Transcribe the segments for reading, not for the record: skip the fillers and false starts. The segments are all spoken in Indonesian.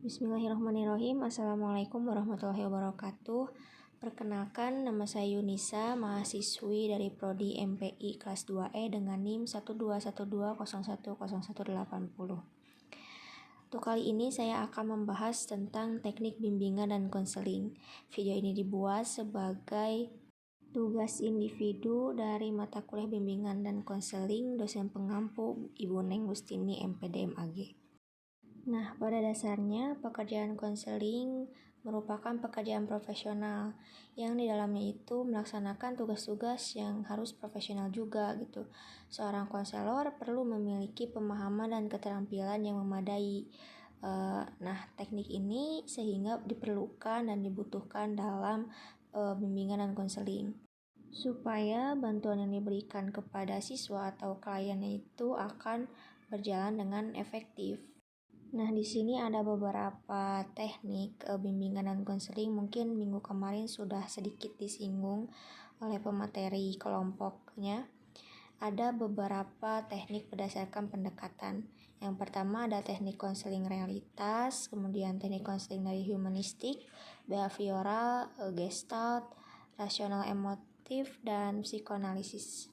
Bismillahirrahmanirrahim. Assalamualaikum warahmatullahi wabarakatuh. Perkenalkan, nama saya Yunisa, mahasiswi dari Prodi MPI kelas 2E dengan NIM 121201080. Untuk kali ini saya akan membahas tentang teknik bimbingan dan konseling. Video ini dibuat sebagai tugas individu dari mata kuliah bimbingan dan konseling dosen pengampu Ibu Neng Gustini MPD MAG. Nah, pada dasarnya pekerjaan konseling merupakan pekerjaan profesional yang di dalamnya itu melaksanakan tugas-tugas yang harus profesional juga gitu. Seorang konselor perlu memiliki pemahaman dan keterampilan yang memadai. Nah, teknik ini sehingga diperlukan dan dibutuhkan dalam bimbingan dan konseling supaya bantuan yang diberikan kepada siswa atau kliennya itu akan berjalan dengan efektif. Nah, di sini ada beberapa teknik bimbingan dan konseling, mungkin minggu kemarin sudah sedikit disinggung oleh pemateri kelompoknya. Ada beberapa teknik berdasarkan pendekatan. Yang pertama ada teknik konseling realitas, kemudian teknik konseling dari humanistik, behavioral, gestalt, rasional emotif, dan psikoanalisis.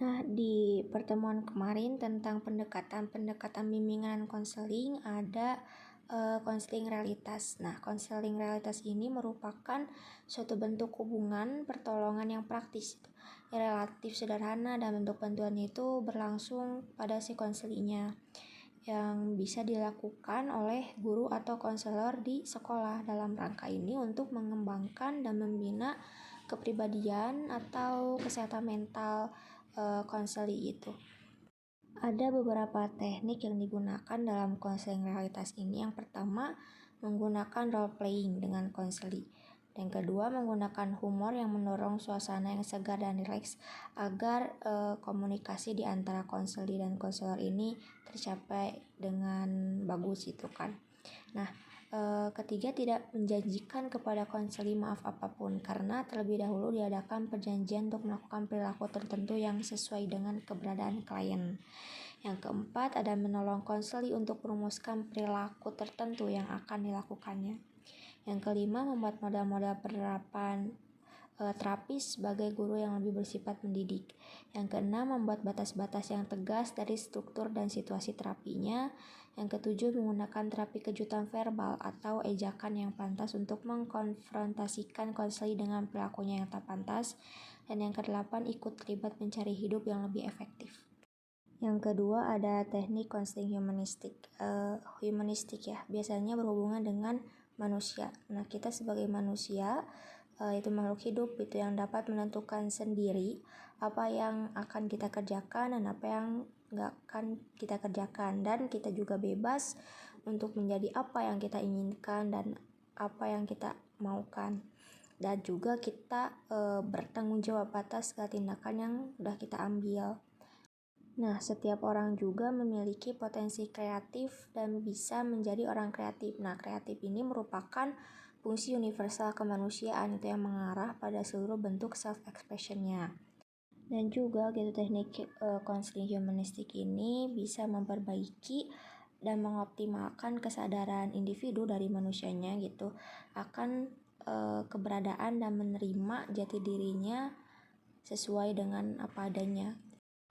Nah, di pertemuan kemarin tentang pendekatan bimbingan konseling ada konseling realitas. Nah, konseling realitas ini merupakan suatu bentuk hubungan pertolongan yang praktis, relatif sederhana, dan bentuk bantuannya itu berlangsung pada si konselinya yang bisa dilakukan oleh guru atau konselor di sekolah dalam rangka ini untuk mengembangkan dan membina kepribadian atau kesehatan mental konseli itu. Ada beberapa teknik yang digunakan dalam konseling realitas ini. Yang pertama, menggunakan role playing dengan konseli. Yang kedua, menggunakan humor yang mendorong suasana yang segar dan rileks agar komunikasi di antara konseli dan konselor ini tercapai dengan bagus itu kan. Nah, ketiga, tidak menjanjikan kepada konseli maaf apapun karena terlebih dahulu diadakan perjanjian untuk melakukan perilaku tertentu yang sesuai dengan keberadaan klien. Yang keempat, ada menolong konseli untuk merumuskan perilaku tertentu yang akan dilakukannya. Yang kelima, membuat model-model penerapan terapis sebagai guru yang lebih bersifat mendidik. Yang keenam, membuat batas-batas yang tegas dari struktur dan situasi terapinya. Yang ketujuh, menggunakan terapi kejutan verbal atau ejakan yang pantas untuk mengkonfrontasikan konseli dengan perilakunya yang tak pantas. Dan yang kedelapan, ikut terlibat mencari hidup yang lebih efektif. Yang kedua ada teknik konseling humanistik. Humanistik ya, biasanya berhubungan dengan manusia. Nah, kita sebagai manusia itu makhluk hidup itu yang dapat menentukan sendiri apa yang akan kita kerjakan dan apa yang nggak akan kita kerjakan, dan kita juga bebas untuk menjadi apa yang kita inginkan dan apa yang kita maukan, dan juga kita bertanggung jawab atas segala tindakan yang udah kita ambil. Nah, setiap orang juga memiliki potensi kreatif dan bisa menjadi orang kreatif. Nah, kreatif ini merupakan fungsi universal kemanusiaan itu yang mengarah pada seluruh bentuk self-expression-nya. Dan juga gitu teknik konseling humanistik ini bisa memperbaiki dan mengoptimalkan kesadaran individu dari manusianya gitu akan keberadaan dan menerima jati dirinya sesuai dengan apa adanya.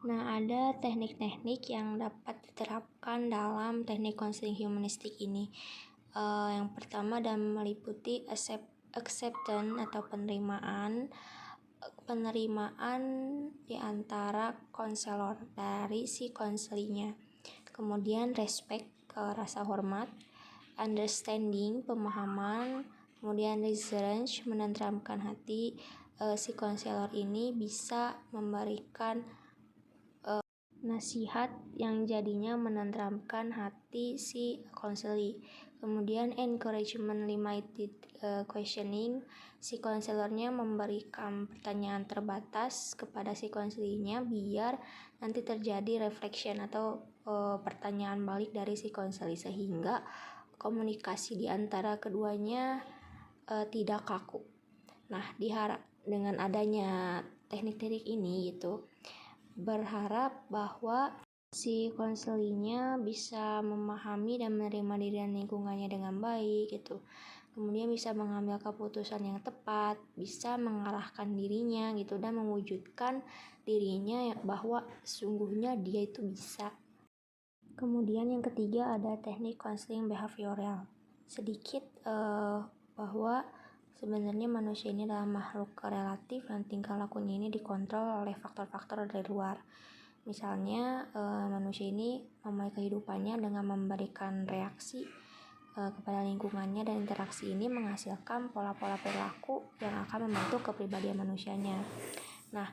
Nah, ada teknik-teknik yang dapat diterapkan dalam teknik konseling humanistik ini. Yang pertama dan meliputi acceptance atau penerimaan di antara konselor dari si konselinya. Kemudian respect, rasa hormat, understanding, pemahaman, kemudian resilience, menenteramkan hati. Si konselor ini bisa memberikan nasihat yang jadinya menenteramkan hati si konseli. Kemudian encouragement limited questioning, si konselornya memberikan pertanyaan terbatas kepada si konselinya biar nanti terjadi reflection atau pertanyaan balik dari si konseli sehingga komunikasi di antara keduanya tidak kaku. Nah, dengan adanya teknik-teknik ini gitu, berharap bahwa si konselingnya bisa memahami dan menerima diri dan lingkungannya dengan baik gitu. Kemudian bisa mengambil keputusan yang tepat, bisa mengarahkan dirinya gitu dan mewujudkan dirinya bahwa sesungguhnya dia itu bisa. Kemudian yang ketiga ada teknik konseling behavioral. Sedikit bahwa sebenarnya manusia ini adalah makhluk relatif dan tingkah lakunya ini dikontrol oleh faktor-faktor dari luar. Misalnya manusia ini memulai kehidupannya dengan memberikan reaksi kepada lingkungannya, dan interaksi ini menghasilkan pola-pola perilaku yang akan membentuk kepribadian manusianya. Nah,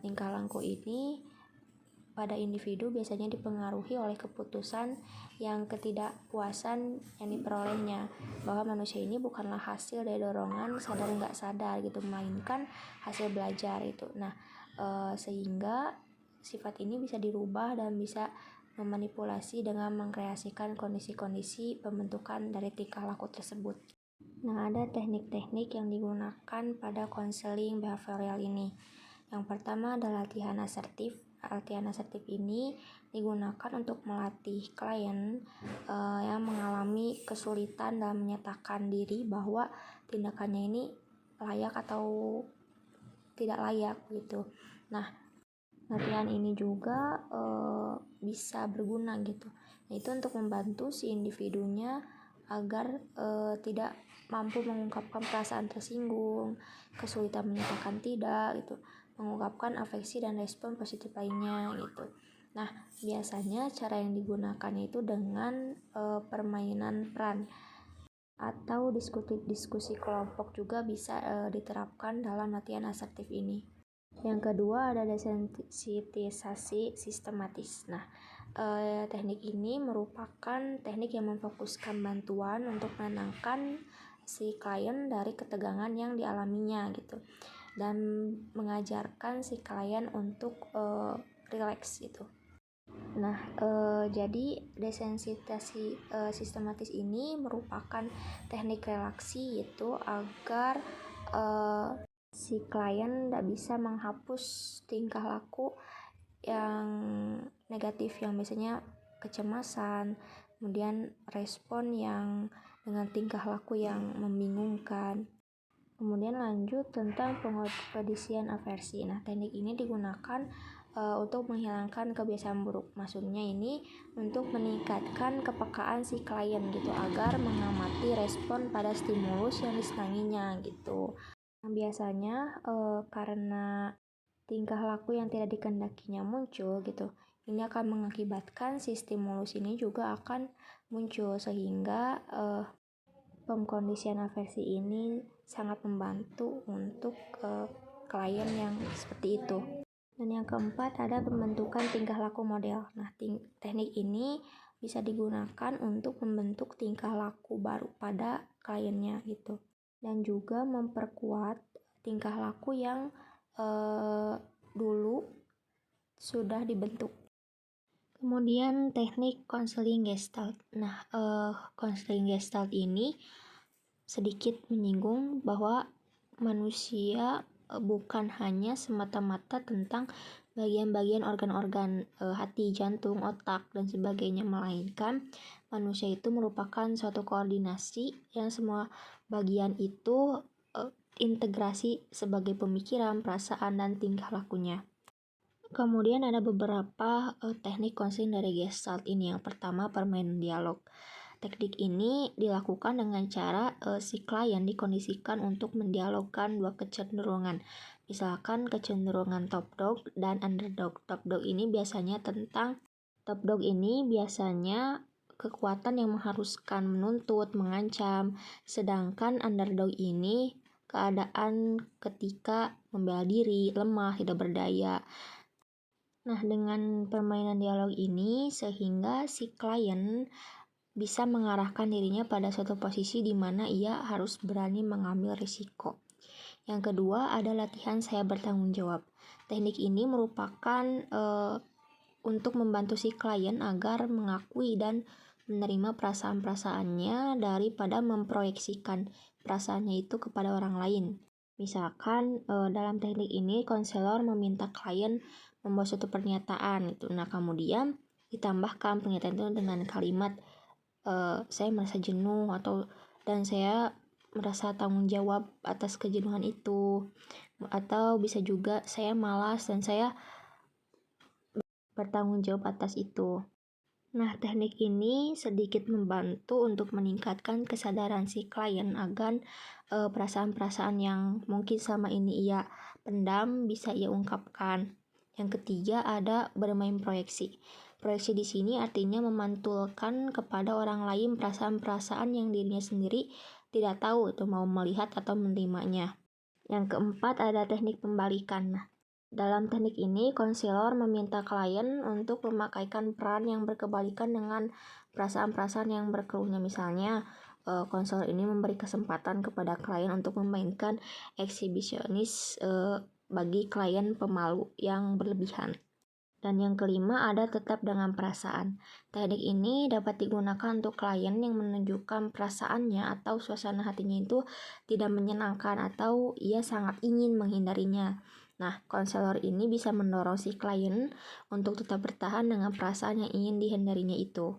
tingkah laku ini pada individu biasanya dipengaruhi oleh keputusan yang ketidakpuasan yang diperolehnya, bahwa manusia ini bukanlah hasil dari dorongan sadar nggak sadar gitu, melainkan hasil belajar itu. Nah, sehingga sifat ini bisa dirubah dan bisa memanipulasi dengan mengkreasikan kondisi-kondisi pembentukan dari tingkah laku tersebut. Nah, ada teknik-teknik yang digunakan pada konseling behavioral ini. Yang pertama adalah latihan asertif. Latihan asertif ini digunakan untuk melatih klien yang mengalami kesulitan dalam menyatakan diri bahwa tindakannya ini layak atau tidak layak gitu. Nah, latihan ini juga bisa berguna gitu, yaitu untuk membantu si individunya agar tidak mampu mengungkapkan perasaan tersinggung, kesulitan menyatakan tidak gitu, mengungkapkan afeksi dan respon positif lainnya gitu. Nah, biasanya cara yang digunakan itu dengan permainan peran atau diskusi kelompok juga bisa diterapkan dalam latihan asertif ini. Yang kedua ada desensitisasi sistematis. Nah, teknik ini merupakan teknik yang memfokuskan bantuan untuk menenangkan si klien dari ketegangan yang dialaminya gitu, dan mengajarkan si klien untuk rileks gitu. Nah, jadi desensitasi sistematis ini merupakan teknik relaksi itu agar si klien tidak bisa menghapus tingkah laku yang negatif, yang biasanya kecemasan, kemudian respon yang dengan tingkah laku yang membingungkan. Kemudian lanjut tentang pengkondisian aversi. Nah, teknik ini digunakan untuk menghilangkan kebiasaan buruk. Maksudnya ini untuk meningkatkan kepekaan si klien gitu, agar mengamati respon pada stimulus yang disenanginya gitu. Nah, biasanya karena tingkah laku yang tidak dikehendakinya muncul gitu, ini akan mengakibatkan si stimulus ini juga akan muncul, sehingga pengkondisian aversi ini sangat membantu untuk klien yang seperti itu. Dan yang keempat ada pembentukan tingkah laku model. Nah, teknik ini bisa digunakan untuk membentuk tingkah laku baru pada kliennya gitu, dan juga memperkuat tingkah laku yang dulu sudah dibentuk. Kemudian teknik konseling gestalt. Nah, konseling gestalt ini sedikit menyinggung bahwa manusia bukan hanya semata-mata tentang bagian-bagian organ-organ hati, jantung, otak, dan sebagainya, melainkan manusia itu merupakan suatu koordinasi yang semua bagian itu integrasi sebagai pemikiran, perasaan, dan tingkah lakunya. Kemudian ada beberapa teknik konseling dari Gestalt ini. Yang pertama, permainan dialog. Teknik ini dilakukan dengan cara si klien dikondisikan untuk mendialogkan dua kecenderungan. Misalkan kecenderungan top dog dan underdog. Top dog ini biasanya kekuatan yang mengharuskan menuntut, mengancam, sedangkan underdog ini keadaan ketika membela diri, lemah, tidak berdaya. Nah, dengan permainan dialog ini sehingga si klien bisa mengarahkan dirinya pada suatu posisi di mana ia harus berani mengambil risiko. Yang kedua ada latihan saya bertanggung jawab. Teknik ini merupakan untuk membantu si klien agar mengakui dan menerima perasaan-perasaannya daripada memproyeksikan perasaannya itu kepada orang lain. Misalkan dalam teknik ini konselor meminta klien membuat suatu pernyataan itu. Nah, kemudian ditambahkan pernyataan itu dengan kalimat saya merasa jenuh dan saya merasa tanggung jawab atas kejenuhan itu, atau bisa juga saya malas dan saya bertanggung jawab atas itu. Nah, teknik ini sedikit membantu untuk meningkatkan kesadaran si klien agar perasaan-perasaan yang mungkin selama ini ia pendam bisa ia ungkapkan. Yang ketiga ada bermain proyeksi. Proyeksi di sini artinya memantulkan kepada orang lain perasaan-perasaan yang dirinya sendiri tidak tahu itu mau melihat atau menerimanya. Yang keempat ada teknik pembalikan. Dalam teknik ini, konselor meminta klien untuk memakaikan peran yang berkebalikan dengan perasaan-perasaan yang berkeluhnya. Misalnya, konselor ini memberi kesempatan kepada klien untuk memainkan eksibisionis bagi klien pemalu yang berlebihan. Dan yang kelima ada tetap dengan perasaan. Teknik ini dapat digunakan untuk klien yang menunjukkan perasaannya atau suasana hatinya itu tidak menyenangkan atau ia sangat ingin menghindarinya. Nah, konselor ini bisa mendorong si klien untuk tetap bertahan dengan perasaan yang ingin dihindarinya itu.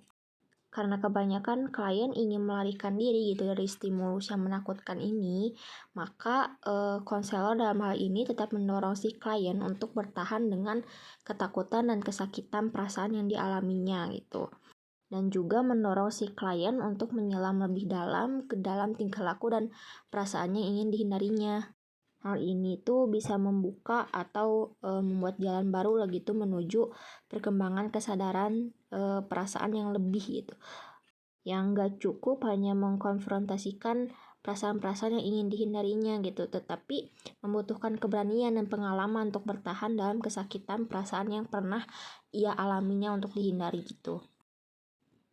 Karena kebanyakan klien ingin melarikan diri gitu dari stimulus yang menakutkan ini, maka konselor dalam hal ini tetap mendorong si klien untuk bertahan dengan ketakutan dan kesakitan perasaan yang dialaminya gitu. Dan juga mendorong si klien untuk menyelam lebih dalam ke dalam tingkah laku dan perasaannya yang ingin dihindarinya. Hal ini tuh bisa membuka atau membuat jalan baru lagi tuh menuju perkembangan kesadaran perasaan yang lebih gitu. Yang gak cukup hanya mengkonfrontasikan perasaan-perasaan yang ingin dihindarinya gitu, tetapi membutuhkan keberanian dan pengalaman untuk bertahan dalam kesakitan perasaan yang pernah ia alaminya untuk dihindari gitu.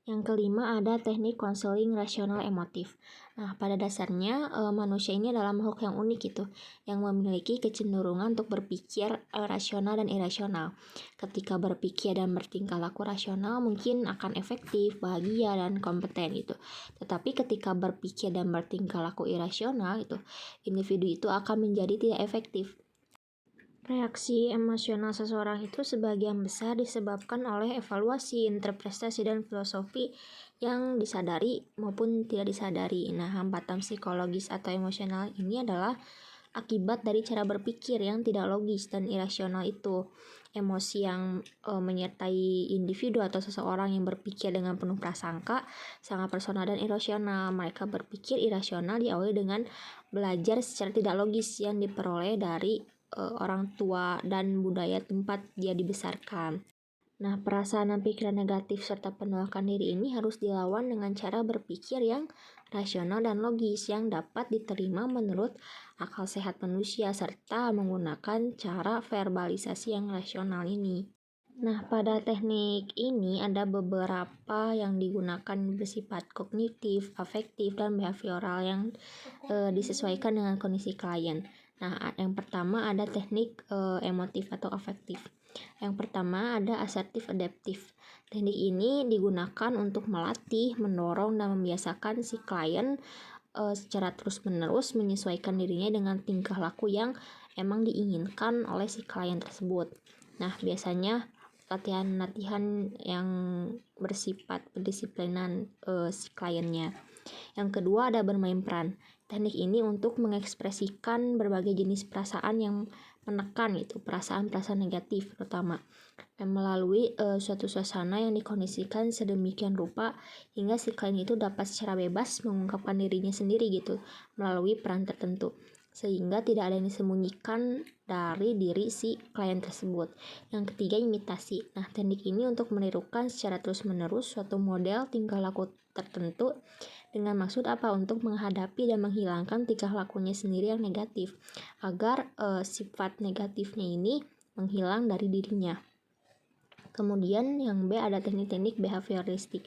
Yang kelima ada teknik konseling rasional emotif. Nah, pada dasarnya manusia ini adalah makhluk yang unik gitu, yang memiliki kecenderungan untuk berpikir rasional dan irasional. Ketika berpikir dan bertingkah laku rasional mungkin akan efektif, bahagia, dan kompeten gitu. Tetapi ketika berpikir dan bertingkah laku irasional itu, individu itu akan menjadi tidak efektif. Reaksi emosional seseorang itu sebagian besar disebabkan oleh evaluasi, interpretasi, dan filosofi yang disadari maupun tidak disadari. Nah, hambatan psikologis atau emosional ini adalah akibat dari cara berpikir yang tidak logis dan irasional itu. Emosi yang menyertai individu atau seseorang yang berpikir dengan penuh prasangka sangat personal dan irasional. Mereka berpikir irasional diawali dengan belajar secara tidak logis yang diperoleh dari orang tua dan budaya tempat dia dibesarkan. Nah, perasaan dan pikiran negatif serta penolakan diri ini harus dilawan dengan cara berpikir yang rasional dan logis yang dapat diterima menurut akal sehat manusia serta menggunakan cara verbalisasi yang rasional ini. Nah, pada teknik ini ada beberapa yang digunakan bersifat kognitif, afektif, dan behavioral yang disesuaikan dengan kondisi klien. Nah, yang pertama ada teknik emotif atau afektif. Yang pertama ada asertif adaptif. Teknik ini digunakan untuk melatih, mendorong, dan membiasakan si klien secara terus-menerus menyesuaikan dirinya dengan tingkah laku yang emang diinginkan oleh si klien tersebut. Nah, biasanya latihan-latihan yang bersifat pendisiplinan si kliennya. Yang kedua ada bermain peran. Teknik ini untuk mengekspresikan berbagai jenis perasaan yang menekan itu, perasaan-perasaan negatif terutama, dan melalui suatu suasana yang dikondisikan sedemikian rupa hingga si klien itu dapat secara bebas mengungkapkan dirinya sendiri gitu melalui peran tertentu, sehingga tidak ada yang disembunyikan dari diri si klien tersebut. Yang ketiga imitasi. Nah, teknik ini untuk menirukan secara terus-menerus suatu model tingkah laku tertentu dengan maksud apa? Untuk menghadapi dan menghilangkan tingkah lakunya sendiri yang negatif agar sifat negatifnya ini menghilang dari dirinya. Kemudian yang B ada teknik-teknik behavioristik.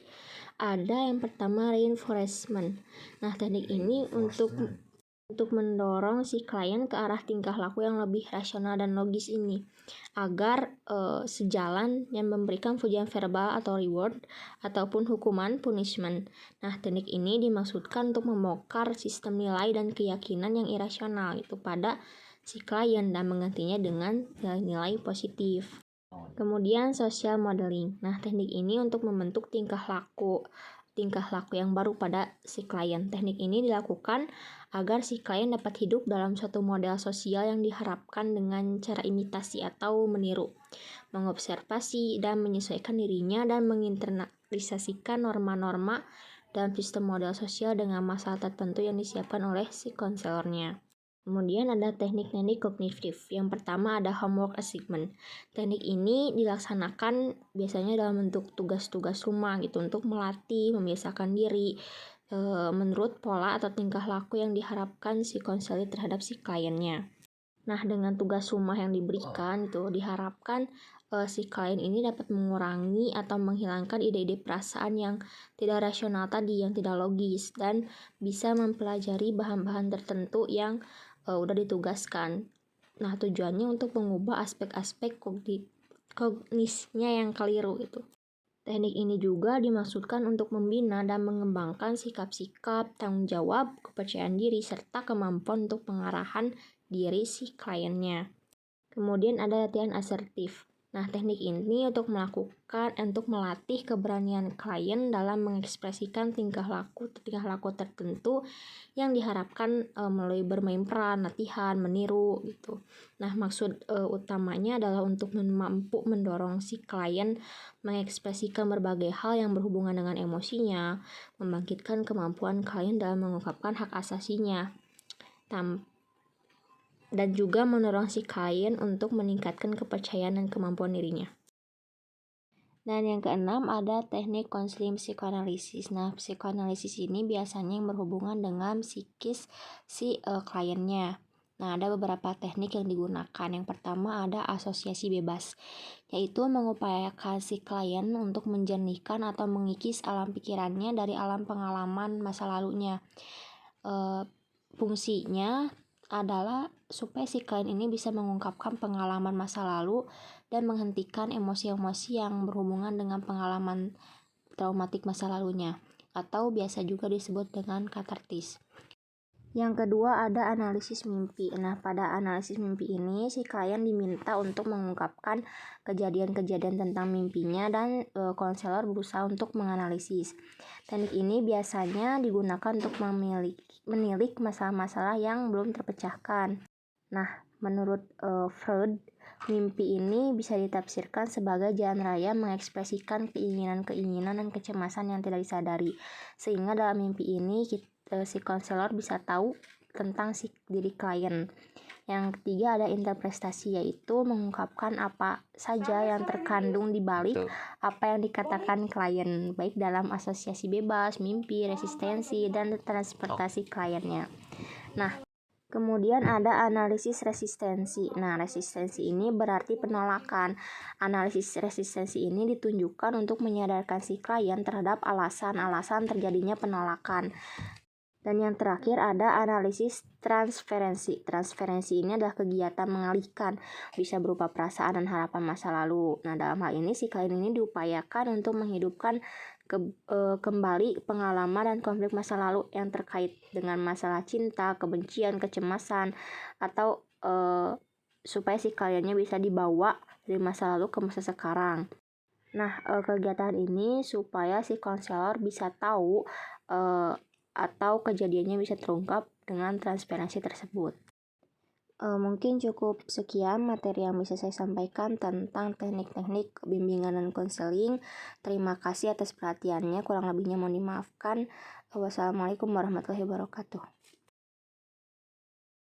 Ada yang pertama reinforcement. Nah, teknik ini untuk mendorong si klien ke arah tingkah laku yang lebih rasional dan logis ini agar sejalan yang memberikan pujian verbal atau reward ataupun hukuman punishment. Nah, teknik ini dimaksudkan untuk membongkar sistem nilai dan keyakinan yang irasional itu pada si klien dan menggantinya dengan nilai-nilai positif. Kemudian social modeling. Nah, teknik ini untuk membentuk tingkah laku yang baru pada si klien. Teknik ini dilakukan agar si klien dapat hidup dalam suatu model sosial yang diharapkan dengan cara imitasi atau meniru, mengobservasi dan menyesuaikan dirinya dan menginternalisasikan norma-norma dalam sistem model sosial dengan masalah tertentu yang disiapkan oleh si konselornya. Kemudian ada teknik-teknik kognitif. Yang pertama ada homework assignment. Teknik ini dilaksanakan biasanya dalam bentuk tugas-tugas rumah gitu untuk melatih, membiasakan diri menurut pola atau tingkah laku yang diharapkan si konselor terhadap si kliennya. Nah, dengan tugas rumah yang diberikan itu diharapkan si klien ini dapat mengurangi atau menghilangkan ide-ide perasaan yang tidak rasional tadi, yang tidak logis, dan bisa mempelajari bahan-bahan tertentu yang udah ditugaskan. Nah, tujuannya untuk mengubah aspek-aspek kognisinya yang keliru gitu. Teknik ini juga dimaksudkan untuk membina dan mengembangkan sikap-sikap, tanggung jawab, kepercayaan diri, serta kemampuan untuk pengarahan diri si kliennya. Kemudian ada latihan asertif. Nah, teknik ini untuk melatih keberanian klien dalam mengekspresikan tingkah laku tertentu yang diharapkan melalui bermain peran, latihan, meniru gitu. Nah, maksud utamanya adalah untuk mampu mendorong si klien mengekspresikan berbagai hal yang berhubungan dengan emosinya, membangkitkan kemampuan klien dalam mengungkapkan hak asasinya, dan juga mendorong si klien untuk meningkatkan kepercayaan dan kemampuan dirinya. Dan yang keenam ada teknik konseling psikoanalisis. Nah, psikoanalisis ini biasanya yang berhubungan dengan psikis si kliennya. Nah, ada beberapa teknik yang digunakan. Yang pertama ada asosiasi bebas, yaitu mengupayakan si klien untuk menjernihkan atau mengikis alam pikirannya dari alam pengalaman masa lalunya. Fungsinya adalah supaya si klien ini bisa mengungkapkan pengalaman masa lalu dan menghentikan emosi-emosi yang berhubungan dengan pengalaman traumatik masa lalunya, atau biasa juga disebut dengan katartis. Yang kedua ada analisis mimpi. Nah, pada analisis mimpi ini si klien diminta untuk mengungkapkan kejadian-kejadian tentang mimpinya dan konselor berusaha untuk menganalisis. Teknik ini biasanya digunakan untuk menilik masalah-masalah yang belum terpecahkan. Nah, menurut Freud, mimpi ini bisa ditafsirkan sebagai jalan raya mengekspresikan keinginan-keinginan dan kecemasan yang tidak disadari. Sehingga dalam mimpi ini si konselor bisa tahu tentang si diri klien. Yang ketiga ada interpretasi, yaitu mengungkapkan apa saja yang terkandung di balik apa yang dikatakan klien, baik dalam asosiasi bebas, mimpi, resistensi, dan transportasi kliennya. Nah, kemudian ada analisis resistensi. Nah, resistensi ini berarti penolakan. Analisis resistensi ini ditunjukkan untuk menyadarkan si klien terhadap alasan-alasan terjadinya penolakan. Dan yang terakhir ada analisis transferensi. Transferensi ini adalah kegiatan mengalihkan, bisa berupa perasaan dan harapan masa lalu. Nah, dalam hal ini si klien ini diupayakan untuk menghidupkan kembali pengalaman dan konflik masa lalu yang terkait dengan masalah cinta, kebencian, kecemasan, atau supaya si kliennya bisa dibawa dari masa lalu ke masa sekarang. Nah, kegiatan ini supaya si konselor bisa tahu atau kejadiannya bisa terungkap dengan transparansi tersebut. Mungkin cukup sekian materi yang bisa saya sampaikan tentang teknik-teknik bimbingan dan konseling. Terima kasih atas perhatiannya, kurang lebihnya mohon dimaafkan. Wassalamualaikum warahmatullahi wabarakatuh.